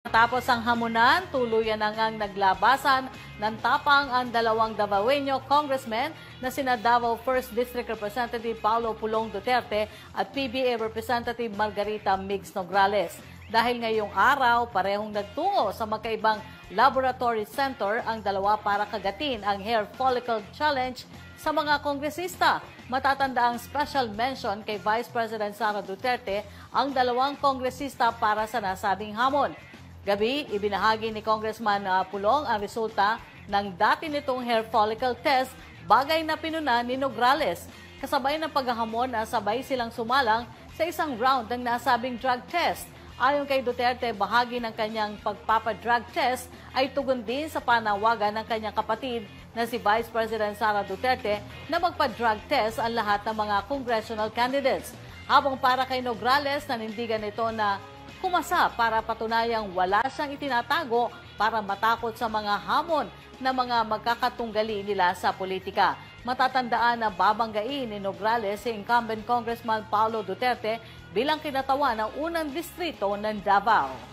Matapos ang hamunan, tuluyan na ngang naglabasan ng tapang ang dalawang Davaoeño congressmen na sina Davao 1st District Representative Paulo Pulong Duterte at PBA Representative Margarita Migs Nograles. Dahil ngayong araw, parehong nagtungo sa magkaibang laboratory center ang dalawa para kagatin ang hair follicle challenge sa mga kongresista. Matatanda ang special mention kay Vice President Sara Duterte ang dalawang kongresista para sa nasabing hamon. Gabi, ibinahagi ni Congressman Pulong ang resulta ng dati nitong hair follicle test, bagay na pinuna ni Nograles. Kasabay ng paghahamon na sabay silang sumalang sa isang round ng nasabing drug test. Ayon kay Duterte, bahagi ng kanyang pagpapadrug test ay tugon din sa panawagan ng kanyang kapatid na si Vice President Sara Duterte na magpa-drug test ang lahat ng mga congressional candidates. Habang para kay Nograles, nanindigan ito na kumasa para patunayang wala siyang itinatago para matakot sa mga hamon na mga magkakatunggali nila sa politika. Matatandaan na babanggain ni Nograles si incumbent Congressman Paulo Duterte bilang kinatawan ng unang distrito ng Davao.